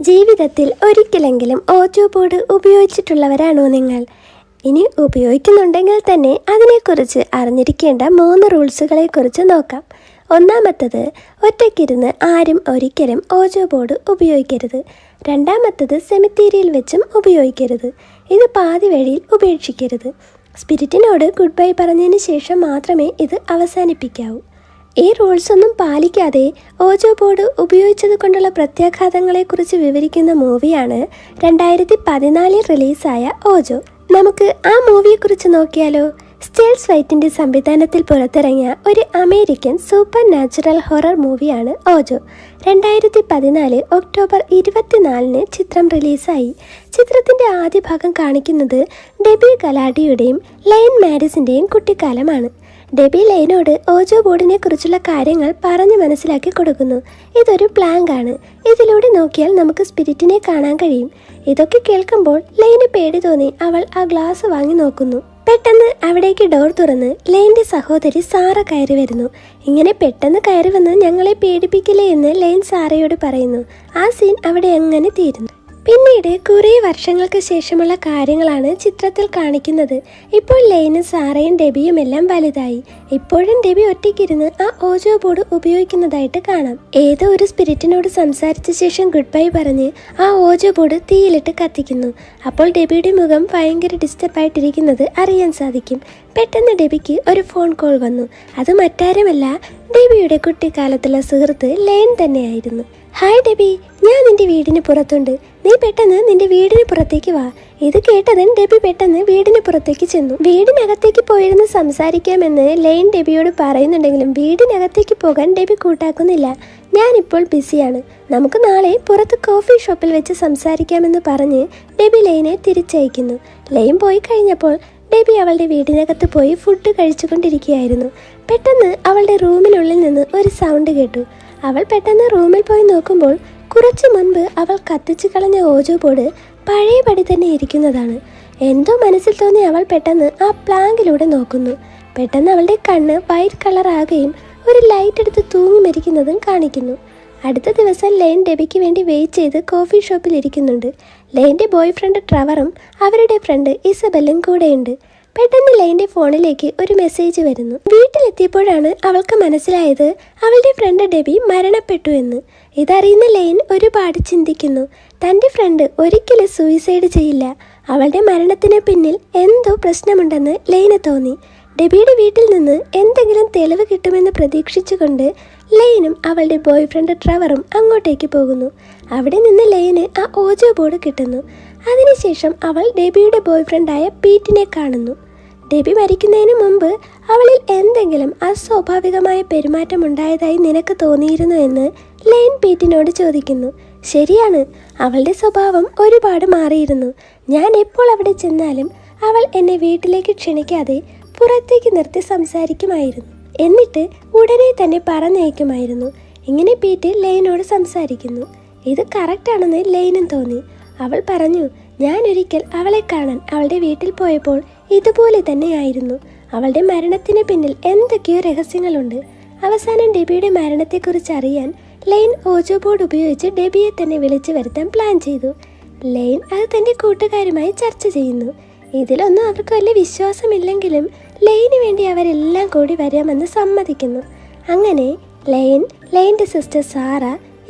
ജീവിതത്തിൽ ഒരിക്കലെങ്കിലും ഓജോ ബോർഡ് ഉപയോഗിച്ചിട്ടുള്ളവരാണോ നിങ്ങൾ? ഇനി ഉപയോഗിക്കുന്നുണ്ടെങ്കിൽ തന്നെ അതിനെക്കുറിച്ച് അറിഞ്ഞിരിക്കേണ്ട 3 റൂൾസുകളെക്കുറിച്ച് നോക്കാം. ഒന്നാമത്തത്, ഒറ്റയ്ക്കിരുന്ന് ആരും ഒരിക്കലും ഓജോ ബോർഡ് ഉപയോഗിക്കരുത്. രണ്ടാമത്തത്, സെമിത്തേരിയിൽ വെച്ചും ഉപയോഗിക്കരുത്. ഇത് പാതി വഴിയിൽ ഉപേക്ഷിക്കരുത്. സ്പിരിറ്റിനോട് ഗുഡ് ബൈ പറഞ്ഞതിന് ശേഷം മാത്രമേ ഇത് അവസാനിപ്പിക്കാവൂ. ഈ റൂൾസ് ഒന്നും പാലിക്കാതെ ഓജോ ബോർഡ് ഉപയോഗിച്ചത് കൊണ്ടുള്ള പ്രത്യാഘാതങ്ങളെക്കുറിച്ച് വിവരിക്കുന്ന മൂവിയാണ് 2014 റിലീസായ ഓജോ. നമുക്ക് ആ മൂവിയെക്കുറിച്ച് നോക്കിയാലോ? സ്റ്റീൽസ് വൈറ്റിൻ്റെ സംവിധാനത്തിൽ പുറത്തിറങ്ങിയ ഒരു അമേരിക്കൻ സൂപ്പർ നാച്ചുറൽ ഹൊറർ മൂവിയാണ് ഓജോ. 2014 ഒക്ടോബർ 24 ചിത്രം റിലീസായി. ചിത്രത്തിൻ്റെ ആദ്യ ഭാഗം കാണിക്കുന്നത് ഡെബി ഗലാഡിയുടെയും ലൈൻ മാരിസിൻ്റെയും കുട്ടിക്കാലമാണ്. ഡെബി ലൈനോട് ഓജോ ബോർഡിനെ കുറിച്ചുള്ള കാര്യങ്ങൾ പറഞ്ഞ് മനസ്സിലാക്കി കൊടുക്കുന്നു. ഇതൊരു പ്ലാങ്ക് ആണ്. ഇതിലൂടെ നോക്കിയാൽ നമുക്ക് സ്പിരിറ്റിനെ കാണാൻ കഴിയും. ഇതൊക്കെ കേൾക്കുമ്പോൾ ലൈന് പേടി തോന്നി അവൾ ആ ഗ്ലാസ് വാങ്ങി നോക്കുന്നു. പെട്ടെന്ന് അവിടേക്ക് ഡോർ തുറന്ന് ലൈൻ്റെ സഹോദരി സാറ കയറി വരുന്നു. ഇങ്ങനെ പെട്ടെന്ന് കയറി വന്ന് ഞങ്ങളെ പേടിപ്പിക്കില്ലേ എന്ന് ലൈൻ സാറയോട് പറയുന്നു. ആ സീൻ അവിടെ അങ്ങനെ തീരുന്നു. പിന്നീട് കുറേ വർഷങ്ങൾക്ക് ശേഷമുള്ള കാര്യങ്ങളാണ് ചിത്രത്തിൽ കാണിക്കുന്നത്. ഇപ്പോൾ ലൈനും സാറയും ഡെബിയും എല്ലാം വലുതായി. ഇപ്പോഴും ഡെബി ഒറ്റയ്ക്കിരുന്ന് ആ ഓജോ ബോർഡ് ഉപയോഗിക്കുന്നതായിട്ട് കാണാം. ഏതോ ഒരു സ്പിരിറ്റിനോട് സംസാരിച്ച ശേഷം ഗുഡ് ബൈ പറഞ്ഞ് ആ ഓജോ ബോർഡ് തീയിലിട്ട് കത്തിക്കുന്നു. അപ്പോൾ ഡെബിയുടെ മുഖം ഭയങ്കര ഡിസ്റ്റർബായിട്ടിരിക്കുന്നത് അറിയാൻ സാധിക്കും. പെട്ടെന്ന് ഡെബിക്ക് ഒരു ഫോൺ കോൾ വന്നു. അത് മറ്റാരുമല്ല, ഡെബിയുടെ കുട്ടിക്കാലത്തുള്ള സുഹൃത്ത് ലൈൻ തന്നെയായിരുന്നു. ഹായ് ഡെബി, ഞാൻ നിന്റെ വീടിന് പുറത്തുണ്ട്. നീ പെട്ടെന്ന് നിന്റെ വീടിന് പുറത്തേക്ക് വാ. ഇത് കേട്ടതും ഡെബി പെട്ടെന്ന് വീടിന് പുറത്തേക്ക് ചെന്നു. വീടിനകത്തേക്ക് പോയിരുന്ന് സംസാരിക്കാമെന്ന് ലൈൻ ഡെബിയോട് പറയുന്നുണ്ടെങ്കിലും വീടിനകത്തേക്ക് പോകാൻ ഡെബി കൂട്ടാക്കുന്നില്ല. ഞാനിപ്പോൾ ബിസിയാണ്, നമുക്ക് നാളെ പുറത്ത് കോഫി ഷോപ്പിൽ വെച്ച് സംസാരിക്കാമെന്ന് പറഞ്ഞ് ഡെബി ലൈനെ തിരിച്ചയക്കുന്നു. ലൈൻ പോയി കഴിഞ്ഞപ്പോൾ ഡെബി അവളുടെ വീടിനകത്ത് പോയി ഫുഡ് കഴിച്ചുകൊണ്ടിരിക്കുകയായിരുന്നു. പെട്ടെന്ന് അവളുടെ റൂമിനുള്ളിൽ നിന്ന് ഒരു സൗണ്ട് കേട്ടു. അവൾ പെട്ടെന്ന് റൂമിൽ പോയി നോക്കുമ്പോൾ കുറച്ചു മുൻപ് അവൾ കത്തിച്ചു കളഞ്ഞ ഓജോ ബോർഡ് പഴയപടി തന്നെ ഇരിക്കുന്നതാണ്. എന്തോ മനസ്സിൽ തോന്നി അവൾ പെട്ടെന്ന് ആ പ്ലാങ്കിലൂടെ നോക്കുന്നു. പെട്ടെന്ന് അവളുടെ കണ്ണ് വൈറ്റ് കളർ ആകുകയും ഒരു ലൈറ്റ് എടുത്ത് തൂങ്ങി മരിക്കുന്നതും കാണിക്കുന്നു. അടുത്ത ദിവസം ലൈൻ ഡെബിക്ക് വേണ്ടി വെയിറ്റ് ചെയ്ത് കോഫി ഷോപ്പിൽ ഇരിക്കുന്നുണ്ട്. ലൈൻ്റെ ബോയ് ഫ്രണ്ട് ട്രവറും അവരുടെ ഫ്രണ്ട് ഇസബെല്ലും കൂടെയുണ്ട്. പെട്ടെന്ന് ലൈൻ്റെ ഫോണിലേക്ക് ഒരു മെസ്സേജ് വരുന്നു. വീട്ടിലെത്തിയപ്പോഴാണ് അവൾക്ക് മനസ്സിലായത് അവളുടെ ഫ്രണ്ട് ഡെബി മരണപ്പെട്ടു എന്ന്. ഇതറിയുന്ന ലൈൻ ഒരുപാട് ചിന്തിക്കുന്നു. തൻ്റെ ഫ്രണ്ട് ഒരിക്കലും സൂയിസൈഡ് ചെയ്യില്ല. അവളുടെ മരണത്തിന് പിന്നിൽ എന്തോ പ്രശ്നമുണ്ടെന്ന് ലൈന് തോന്നി. ഡെബിയുടെ വീട്ടിൽ നിന്ന് എന്തെങ്കിലും തെളിവ് കിട്ടുമെന്ന് പ്രതീക്ഷിച്ചുകൊണ്ട് ലൈനും അവളുടെ ബോയ് ഫ്രണ്ട് ട്രവറും അങ്ങോട്ടേക്ക് പോകുന്നു. അവിടെ നിന്ന് ലൈന് ആ ഓജോ ബോർഡ് കിട്ടുന്നു. അതിനുശേഷം അവൾ ഡെബിയുടെ ബോയ് ഫ്രണ്ടായ പീറ്റിനെ കാണുന്നു. ഡെബി മരിക്കുന്നതിന് മുമ്പ് അവളിൽ എന്തെങ്കിലും അസ്വാഭാവികമായ പെരുമാറ്റം ഉണ്ടായതായി നിനക്ക് തോന്നിയിരുന്നു എന്ന് ലൈൻ പീറ്റിനോട് ചോദിക്കുന്നു. ശരിയാണ്, അവളുടെ സ്വഭാവം ഒരുപാട് മാറിയിരുന്നു. ഞാൻ എപ്പോൾ അവിടെ ചെന്നാലും അവൾ എന്നെ വീട്ടിലേക്ക് ക്ഷണിക്കാതെ പുറത്തേക്ക് നിർത്തി സംസാരിക്കുമായിരുന്നു. എന്നിട്ട് ഉടനെ തന്നെ പറഞ്ഞയക്കുമായിരുന്നു. ഇങ്ങനെ പീറ്റ് ലൈനോട് സംസാരിക്കുന്നു. ഇത് കറക്റ്റാണെന്ന് ലൈനും തോന്നി. അവൾ പറഞ്ഞു, ഞാൻ ഒരിക്കൽ അവളെ കാണാൻ അവളുടെ വീട്ടിൽ പോയപ്പോൾ ഇതുപോലെ തന്നെയായിരുന്നു. അവളുടെ മരണത്തിന് പിന്നിൽ എന്തൊക്കെയോ രഹസ്യങ്ങളുണ്ട്. അവസാനം ഡെബിയുടെ മരണത്തെക്കുറിച്ച് അറിയാൻ ലൈൻ ഓജോ ബോർഡ് ഉപയോഗിച്ച് ഡെബിയെ തന്നെ വിളിച്ചു വരുത്താൻ പ്ലാൻ ചെയ്തു. ലൈൻ അത് തൻ്റെ കൂട്ടുകാരുമായി ചർച്ച ചെയ്യുന്നു. ഇതിലൊന്നും അവർക്ക് വലിയ വിശ്വാസമില്ലെങ്കിലും ലൈന് വേണ്ടി അവരെല്ലാം കൂടി വരാമെന്ന് സമ്മതിക്കുന്നു. അങ്ങനെ ലൈൻ്റെ സിസ്റ്റർ സാറ,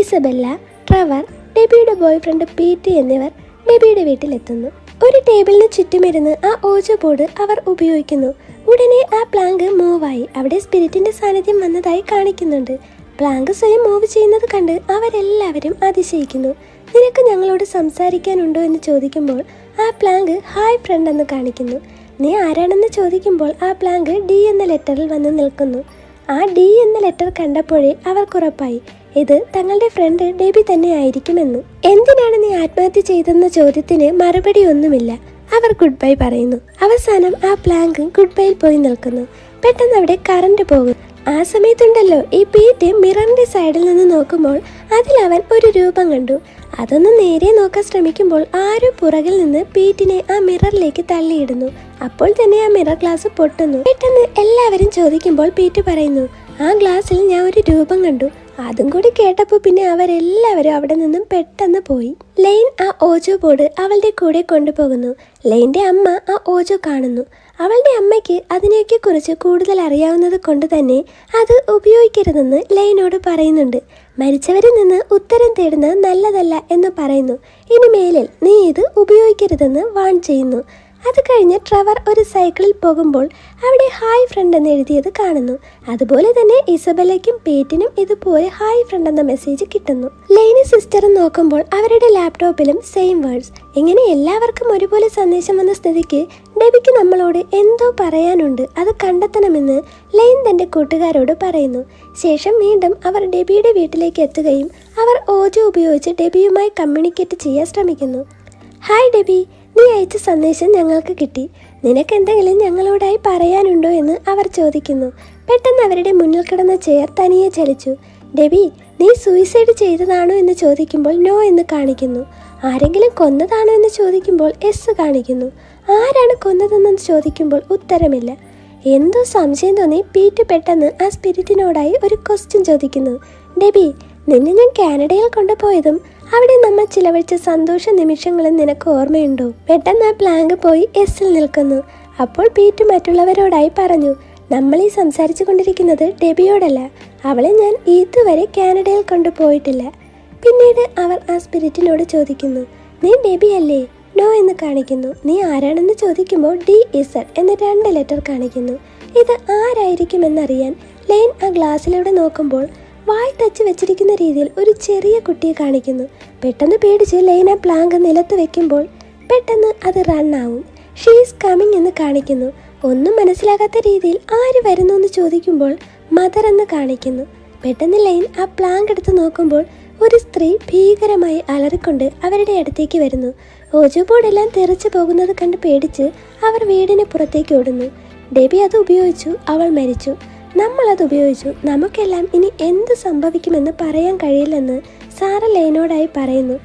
ഇസബെല്ല, ട്രവർ, ഡെബിയുടെ ബോയ് ഫ്രണ്ട് പീറ്റ് എന്നിവർ ഡെബിയുടെ വീട്ടിലെത്തുന്നു. ഒരു ടേബിളിന് ചുറ്റുമിരുന്ന് ആ ഓജോ ബോർഡ് അവർ ഉപയോഗിക്കുന്നു. ഉടനെ ആ പ്ലാങ്ക് മൂവായി. അവിടെ സ്പിരിറ്റിന്റെ സാന്നിധ്യം വന്നതായി കാണിക്കുന്നുണ്ട്. പ്ലാങ്ക് സ്വയം മൂവ് ചെയ്യുന്നത് കണ്ട് അവരെല്ലാവരും അതിശയിക്കുന്നു. നിനക്ക് ഞങ്ങളോട് സംസാരിക്കാനുണ്ടോ എന്ന് ചോദിക്കുമ്പോൾ ആ പ്ലാങ്ക് ഹായ് ഫ്രണ്ട് എന്ന് കാണിക്കുന്നു. നീ ആരാണെന്ന് ചോദിക്കുമ്പോൾ ആ പ്ലാങ്ക് ഡി എന്ന ലെറ്ററിൽ വന്ന് നിൽക്കുന്നു. ആ ഡി എന്ന ലെറ്റർ കണ്ടപ്പോഴേ അവർക്കുറപ്പായി ഇത് തങ്ങളുടെ ഫ്രണ്ട് ഡെബി തന്നെ ആയിരിക്കുമെന്ന്. എന്തിനാണ് നീ ആത്മഹത്യ ചെയ്തെന്ന ചോദ്യത്തിന് മറുപടി ഒന്നുമില്ല. അവർ ഗുഡ് ബൈ പറയുന്നു. അവസാനം ആ പ്ലാങ്ക് ഗുഡ് ബൈയിൽ പോയി നിൽക്കുന്നു. പെട്ടെന്ന് അവിടെ കറണ്ട് പോകും. ആ സമയത്തുണ്ടല്ലോ ഈ പീറ്റ് മിററിന്റെ സൈഡിൽ നിന്ന് നോക്കുമ്പോൾ അതിൽ അവൻ ഒരു രൂപം കണ്ടു. അതൊന്ന് നേരെ നോക്കാൻ ശ്രമിക്കുമ്പോൾ ആരോ പുറകിൽ നിന്ന് പീറ്റിനെ ആ മിററിലേക്ക് തള്ളിയിടുന്നു. അപ്പോൾ തന്നെ ആ മിറർ ഗ്ലാസ് പൊട്ടുന്നു. പെട്ടെന്ന് എല്ലാവരും ചോദിക്കുമ്പോൾ പീറ്റ് പറയുന്നു, ആ ഗ്ലാസ്സിൽ ഞാൻ ഒരു രൂപം കണ്ടു. അതും കൂടി കേട്ടപ്പോൾ പിന്നെ അവരെല്ലാവരും അവിടെ നിന്നും പെട്ടെന്ന് പോയി. ലെയ്ൻ ആ ഓജോ ബോർഡ് അവളുടെ കൂടെ കൊണ്ടുപോകുന്നു. ലെയ്ൻ്റെ അമ്മ ആ ഓജോ കാണുന്നു. അവളുടെ അമ്മയ്ക്ക് അതിനെയൊക്കെ കുറിച്ച് കൂടുതൽ അറിയാവുന്നത് കൊണ്ട് തന്നെ അത് ഉപയോഗിക്കരുതെന്ന് ലെയ്നോട് പറയുന്നുണ്ട്. മരിച്ചവരിൽ നിന്ന് ഉത്തരം തേടുന്നത് നല്ലതല്ല എന്ന് പറയുന്നു. ഇനി മേലിൽ നീ ഇത് ഉപയോഗിക്കരുതെന്ന് വാൺ ചെയ്യുന്നു. അത് കഴിഞ്ഞ് ട്രെവർ ഒരു സൈക്കിളിൽ പോകുമ്പോൾ അവിടെ ഹായ് ഫ്രണ്ട് എന്ന് എഴുതിയത് കാണുന്നു. അതുപോലെ തന്നെ ഇസബെല്ലയ്ക്കും പേറ്റിനും ഇതുപോലെ ഹായ് ഫ്രണ്ട് എന്ന മെസ്സേജ് കിട്ടുന്നു. ലെയ്നും സിസ്റ്ററും നോക്കുമ്പോൾ അവരുടെ ലാപ്ടോപ്പിലും സെയിം വേർഡ്സ്. ഇങ്ങനെ എല്ലാവർക്കും ഒരുപോലെ സന്ദേശം വന്ന സ്ഥിതിക്ക് ഡെബിക്ക് നമ്മളോട് എന്തോ പറയാനുണ്ട്, അത് കണ്ടെത്തണമെന്ന് ലെയ്ൻ തൻ്റെ കൂട്ടുകാരോട് പറയുന്നു. ശേഷം വീണ്ടും അവർ ഡെബിയുടെ വീട്ടിലേക്ക് എത്തുകയും അവർ ഓജോ ഉപയോഗിച്ച് ഡെബിയുമായി കമ്മ്യൂണിക്കേറ്റ് ചെയ്യാൻ ശ്രമിക്കുന്നു. ഹായ് ഡെബി, നീ അയച്ച സന്ദേശം ഞങ്ങൾക്ക് കിട്ടി. നിനക്കെന്തെങ്കിലും ഞങ്ങളോടായി പറയാനുണ്ടോ എന്ന് അവർ ചോദിക്കുന്നു. പെട്ടെന്ന് അവരുടെ മുന്നിൽ കിടന്ന ചെയർ തനിയെ ചലിച്ചു. ഡെബി, നീ സൂയിസൈഡ് ചെയ്തതാണോ എന്ന് ചോദിക്കുമ്പോൾ നോ എന്ന് കാണിക്കുന്നു. ആരെങ്കിലും കൊന്നതാണോ എന്ന് ചോദിക്കുമ്പോൾ എസ് കാണിക്കുന്നു. ആരാണ് കൊന്നതെന്ന് ചോദിക്കുമ്പോൾ ഉത്തരമില്ല. എന്തോ സംശയം തോന്നി പീറ്റ് പെട്ടെന്ന് ആ സ്പിരിറ്റിനോടായി ഒരു ക്വസ്റ്റ്യൻ ചോദിക്കുന്നു. ഡെബി, നിന്നെ ഞാൻ കാനഡയിൽ കൊണ്ടുപോയതും അവിടെ നമ്മൾ ചിലവഴിച്ച സന്തോഷ നിമിഷങ്ങളും നിനക്ക് ഓർമ്മയുണ്ടോ? പെട്ടെന്ന് ആ പ്ലാങ്ക് പോയി എസ്സിൽ നിൽക്കുന്നു. അപ്പോൾ പീറ്റ് മറ്റുള്ളവരോടായി പറഞ്ഞു, നമ്മൾ ഈ സംസാരിച്ചു കൊണ്ടിരിക്കുന്നത് ഡെബിയോടല്ല. അവളെ ഞാൻ ഇതുവരെ കാനഡയിൽ കൊണ്ടുപോയിട്ടില്ല. പിന്നീട് അവർ ആ സ്പിരിറ്റിനോട് ചോദിക്കുന്നു, നീ ഡെബി അല്ലേ? നോ എന്ന് കാണിക്കുന്നു. നീ ആരാണെന്ന് ചോദിക്കുമ്പോൾ DZ എന്ന 2 ലെറ്റർ കാണിക്കുന്നു. ഇത് ആരായിരിക്കുമെന്നറിയാൻ ലെയ്ൻ ആ ഗ്ലാസ്സിലൂടെ നോക്കുമ്പോൾ വായ് തച്ച് വെച്ചിരിക്കുന്ന രീതിയിൽ ഒരു ചെറിയ കുട്ടിയെ കാണിക്കുന്നു. പെട്ടെന്ന് പേടിച്ച് ലെയ്ൻ ആ പ്ലാങ്ക് നിലത്ത് വെക്കുമ്പോൾ പെട്ടെന്ന് അത് റണ്ണാവും. ഷീസ് കമ്മിങ് എന്ന് കാണിക്കുന്നു. ഒന്നും മനസ്സിലാകാത്ത രീതിയിൽ ആര് വരുന്നു എന്ന് ചോദിക്കുമ്പോൾ മദർ എന്ന് കാണിക്കുന്നു. പെട്ടെന്ന് ലെയ്ൻ ആ പ്ലാങ്ക് എടുത്ത് നോക്കുമ്പോൾ ഒരു സ്ത്രീ ഭീകരമായി അലറിക്കൊണ്ട് അവരുടെ അടുത്തേക്ക് വരുന്നു. ഓജോ ബോർഡെല്ലാം തെറിച്ചു പോകുന്നത് കണ്ട് പേടിച്ച് അവർ വീടിന് പുറത്തേക്ക് ഓടുന്നു. ഡെബി അത് ഉപയോഗിച്ചു, അവൾ മരിച്ചു. നമ്മളത് ഉപയോഗിച്ചു, നമുക്കെല്ലാം ഇനി എന്ത് സംഭവിക്കുമെന്ന് പറയാൻ കഴിയില്ലെന്ന് സാറ ലെയ്നോടായി പറയുന്നു.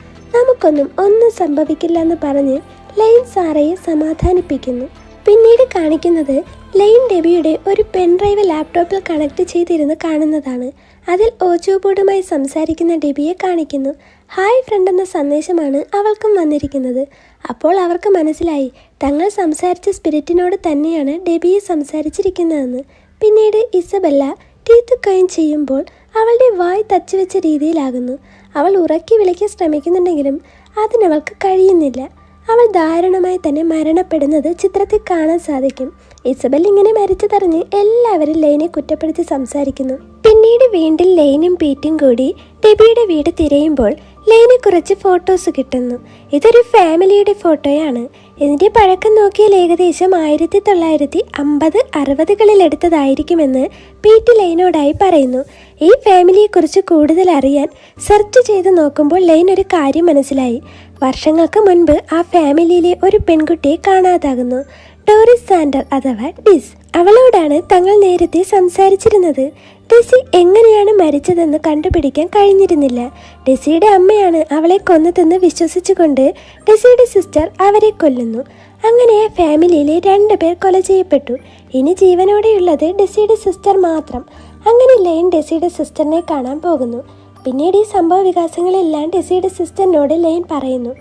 ഒന്നും സംഭവിക്കില്ല എന്ന് പറഞ്ഞ് ലെയ്ൻ സാറയെ സമാധാനിപ്പിക്കുന്നു. പിന്നീട് കാണിക്കുന്നത് ലെയ്ൻ ഡെബിയുടെ ഒരു പെൻഡ്രൈവ് ലാപ്ടോപ്പിൽ കണക്ട് ചെയ്തിരുന്ന് കാണുന്നതാണ്. അതിൽ ഓജോ ബോർഡുമായി സംസാരിക്കുന്ന ഡെബിയെ കാണിക്കുന്നു. ഹായ് ഫ്രണ്ട് എന്ന സന്ദേശമാണ് അവൾക്കും വന്നിരിക്കുന്നത്. അപ്പോൾ അവർക്ക് മനസ്സിലായി തങ്ങൾ സംസാരിച്ച സ്പിരിറ്റിനോട് തന്നെയാണ് ഡെബിയെ സംസാരിച്ചിരിക്കുന്നതെന്ന്. പിന്നീട് ഇസബെല്ല ടീത്ത് കൈൻ ചെയ്യുമ്പോൾ അവളുടെ വായ് തച്ചുവെച്ച രീതിയിലാകുന്നു. അവൾ ഉറക്കി വിളിക്കാൻ ശ്രമിക്കുന്നുണ്ടെങ്കിലും അതിനവൾക്ക് കഴിയുന്നില്ല. അവൾ ദാരുണമായി തന്നെ മരണപ്പെടുന്നത് ചിത്രത്തിൽ കാണാൻ സാധിക്കും. ഇസബെൽ ഇങ്ങനെ മരിച്ചതറിഞ്ഞ് എല്ലാവരും ലെയ്നെ കുറ്റപ്പെടുത്തി സംസാരിക്കുന്നു. പിന്നീട് വീണ്ടും ലെയ്നും പീറ്റും കൂടി ഡെബിയുടെ വീട് തിരയുമ്പോൾ ലെയ്ന് കുറച്ച് ഫോട്ടോസ് കിട്ടുന്നു. ഇതൊരു ഫാമിലിയുടെ ഫോട്ടോയാണ്. ഇതിൻ്റെ പഴക്കം നോക്കിയാൽ ഏകദേശം 1950-60കളിൽ എടുത്തതായിരിക്കുമെന്ന് പീറ്റ് ലെയ്നോടായി പറയുന്നു. ഈ ഫാമിലിയെക്കുറിച്ച് കൂടുതൽ അറിയാൻ സെർച്ച് ചെയ്ത് നോക്കുമ്പോൾ ലെയ്ൻ ഒരു കാര്യം മനസ്സിലായി. വർഷങ്ങൾക്ക് മുൻപ് ആ ഫാമിലിയിലെ ഒരു പെൺകുട്ടിയെ കാണാതാകുന്നു. ഡോറിസ് സാൻഡർ അഥവാ ഡിസ്. അവളോടാണ് തങ്ങൾ നേരത്തെ സംസാരിച്ചിരുന്നത്. ഡെസി എങ്ങനെയാണ് മരിച്ചതെന്ന് കണ്ടുപിടിക്കാൻ കഴിഞ്ഞിരുന്നില്ല. ഡെസിയുടെ അമ്മയാണ് അവളെ കൊന്നതെന്ന് വിശ്വസിച്ചുകൊണ്ട് ഡെസിയുടെ സിസ്റ്റർ അവരെ കൊല്ലുന്നു. അങ്ങനെ ആ ഫാമിലിയിലെ 2 പേർ കൊല ചെയ്യപ്പെട്ടു. ഇനി ജീവനോടെയുള്ളത് ഡെസിയുടെ സിസ്റ്റർ മാത്രം. അങ്ങനെ ലെയ്ൻ ഡെസിയുടെ സിസ്റ്ററിനെ കാണാൻ പോകുന്നു. പിന്നീട് ഈ സംഭവ വികാസങ്ങളെല്ലാം ഡെസിയുടെ സിസ്റ്ററിനോട് ലെയ്ൻ പറയുന്നു.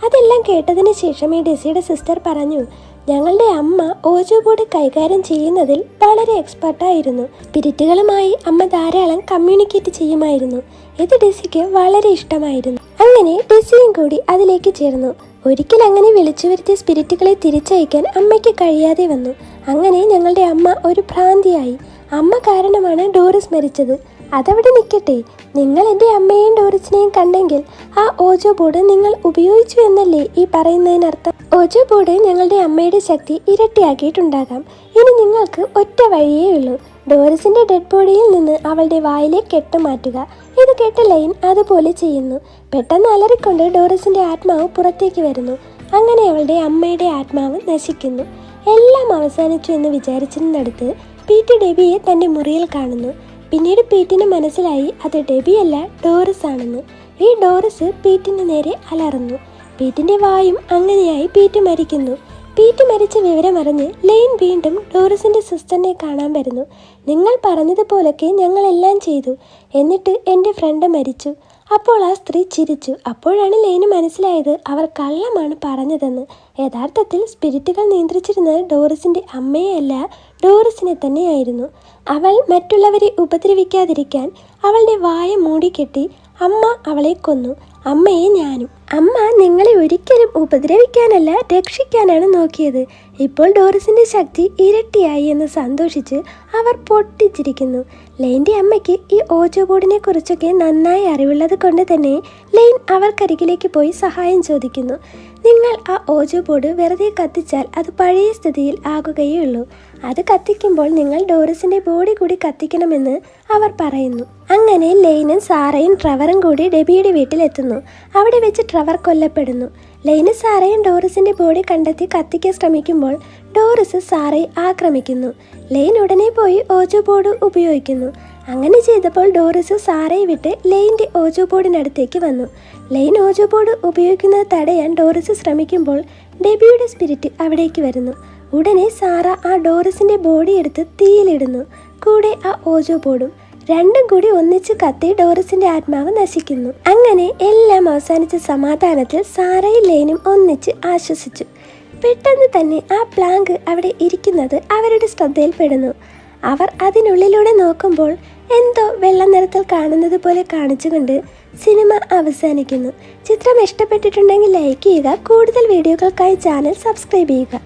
അതെല്ലാം കേട്ടതിന് ശേഷം ഈ ഡെസിയുടെ സിസ്റ്റർ പറഞ്ഞു, ഞങ്ങളുടെ അമ്മ ഓജോ ബോർഡ് കൈകാര്യം ചെയ്യുന്നതിൽ വളരെ എക്സ്പെർട്ടായിരുന്നു. സ്പിരിറ്റുകളുമായി അമ്മ ധാരാളം കമ്മ്യൂണിക്കേറ്റ് ചെയ്യുമായിരുന്നു. ഇത് ഡെസിക്ക് വളരെ ഇഷ്ടമായിരുന്നു. അങ്ങനെ ഡെസിയും കൂടി അതിലേക്ക് ചേർന്നു. ഒരിക്കൽ അങ്ങനെ വിളിച്ചു വരുത്തിയ സ്പിരിറ്റുകളെ തിരിച്ചയക്കാൻ അമ്മയ്ക്ക് കഴിയാതെ വന്നു. അങ്ങനെ ഞങ്ങളുടെ അമ്മ ഒരു ഭ്രാന്തിയായി. അമ്മ കാരണമാണ് ഡോറിസ് മരിച്ചത്. അതവിടെ നിൽക്കട്ടെ, നിങ്ങൾ എൻ്റെ അമ്മയെയും ഡോറിസിനെയും കണ്ടെങ്കിൽ ആ ഓജോ ബോർഡ് നിങ്ങൾ ഉപയോഗിച്ചു എന്നല്ലേ ഈ പറയുന്നതിനർത്ഥം? ഓജോ ബോർഡ് ഞങ്ങളുടെ അമ്മയുടെ ശക്തി ഇരട്ടിയാക്കിയിട്ടുണ്ടാകാം. ഇനി നിങ്ങൾക്ക് ഒറ്റ വഴിയേ ഉള്ളൂ, ഡോറിസിന്റെ ഡെഡ് ബോഡിയിൽ നിന്ന് അവളുടെ വായിലെ കെട്ട് മാറ്റുക. ഇത് കേട്ട ലെയ്ൻ അതുപോലെ ചെയ്യുന്നു. പെട്ടെന്ന് അലറിക്കൊണ്ട് ഡോറിസിന്റെ ആത്മാവ് പുറത്തേക്ക് വരുന്നു. അങ്ങനെ അവളുടെ അമ്മയുടെ ആത്മാവ് നശിക്കുന്നു. എല്ലാം അവസാനിച്ചു എന്ന് വിചാരിച്ചിരുന്നിടത്ത് പീറ്റ് ഡെബിയെ തൻ്റെ മുറിയിൽ കാണുന്നു. പിന്നീട് പീറ്റിന് മനസ്സിലായി അത് ഡെബിയല്ല, ഡോറിസ് ആണെന്ന്. ഈ ഡോറിസ് പീറ്റിന് നേരെ അലറുന്നു. പീറ്റിന്റെ വായും അങ്ങനെയായി പീറ്റ് മരിക്കുന്നു. പീറ്റ് മരിച്ച വിവരമറിഞ്ഞ് ലെയ്ൻ വീണ്ടും ഡോറിസിന്റെ സിസ്റ്ററിനെ കാണാൻ വരുന്നു. നിങ്ങൾ പറഞ്ഞതുപോലൊക്കെ ഞങ്ങളെല്ലാം ചെയ്തു, എന്നിട്ട് എൻ്റെ ഫ്രണ്ട് മരിച്ചു. അപ്പോൾ ആ സ്ത്രീ ചിരിച്ചു. അപ്പോഴാണ് ലെയ്ന് മനസ്സിലായത് അവർ കള്ളമാണ് പറഞ്ഞതെന്ന്. യഥാർത്ഥത്തിൽ സ്പിരിറ്റുകൾ നിയന്ത്രിച്ചിരുന്നത് ഡോറിസിന്റെ അമ്മയെയല്ല, ഡോറിസിനെ തന്നെയായിരുന്നു. അവൾ മറ്റുള്ളവരെ ഉപദ്രവിക്കാതിരിക്കാൻ അവളുടെ വായ മൂടിക്കെട്ടി അമ്മ അവളെ കൊന്നു, അമ്മയെ ഞാനും. അമ്മ നിങ്ങളെ ഒരിക്കലും ഉപദ്രവിക്കാനല്ല, രക്ഷിക്കാനാണ് നോക്കിയത്. ഇപ്പോൾ ഡോറിസിന്റെ ശക്തി ഇരട്ടിയായി എന്ന് സന്തോഷിച്ച് അവർ പൊട്ടിച്ചിരിക്കുന്നു. ലെയ്ൻ്റെ അമ്മയ്ക്ക് ഈ ഓജോ ബോർഡിനെ കുറിച്ചൊക്കെ നന്നായി അറിവുള്ളത് കൊണ്ട് തന്നെ ലെയ്ൻ അവർക്കരികിലേക്ക് പോയി സഹായം ചോദിക്കുന്നു. നിങ്ങൾ ആ ഓജോ ബോർഡ് വെറുതെ കത്തിച്ചാൽ അത് പഴയ സ്ഥിതിയിൽ ആകുകയേ ഉള്ളൂ. അത് കത്തിക്കുമ്പോൾ നിങ്ങൾ ഡോറിസിന്റെ ബോഡി കൂടി കത്തിക്കണമെന്ന് അവർ പറയുന്നു. അങ്ങനെ ലെയ്നും സാറയും ട്രെവറും കൂടി ഡെബിയുടെ വീട്ടിലെത്തുന്നു. അവിടെ വെച്ച് ട്രെവർ കൊല്ലപ്പെടുന്നു. ലെയ്നും സാറയും ഡോറിസിന്റെ ബോഡി കണ്ടെത്തി കത്തിക്കാൻ ശ്രമിക്കുമ്പോൾ ഡോറിസ് സാറയെ ആക്രമിക്കുന്നു. ലെയ്ൻ ഉടനെ പോയി ഓജോ ബോർഡ് ഉപയോഗിക്കുന്നു. അങ്ങനെ ചെയ്തപ്പോൾ ഡോറിസ് സാറയെ വിട്ട് ലെയ്ൻ്റെ ഓജോ ബോർഡിനടുത്തേക്ക് വന്നു. ലെയ്ൻ ഓജോ ബോർഡ് ഉപയോഗിക്കുന്നത് തടയാൻ ഡോറിസ് ശ്രമിക്കുമ്പോൾ ഡെബിയുടെ സ്പിരിറ്റ് അവിടേക്ക് വരുന്നു. ഉടനെ സാറ ആ ഡോറിസിന്റെ ബോഡി എടുത്ത് തീയിലിടുന്നു, കൂടെ ആ ഓജോ ബോർഡും. രണ്ടും കൂടി ഒന്നിച്ച് കത്തി ഡോറിസിന്റെ ആത്മാവ് നശിക്കുന്നു. അങ്ങനെ എല്ലാം അവസാനിച്ച സമാധാനത്തിൽ സാറയും ലെയ്നും ഒന്നിച്ച് ആശ്വസിച്ചു. പെട്ടെന്ന് തന്നെ ആ പ്ലാങ്ക് അവിടെ ഇരിക്കുന്നത് അവരുടെ ശ്രദ്ധയിൽപ്പെടുന്നു. അവർ അതിനുള്ളിലൂടെ നോക്കുമ്പോൾ എന്തോ വെള്ള നിറത്തിൽ കാണുന്നത് പോലെ കാണിച്ചുകൊണ്ട് സിനിമ അവസാനിക്കുന്നു. ചിത്രം ഇഷ്ടപ്പെട്ടിട്ടുണ്ടെങ്കിൽ ലൈക്ക് ചെയ്യുക. കൂടുതൽ വീഡിയോകൾക്കായി ചാനൽ സബ്സ്ക്രൈബ് ചെയ്യുക.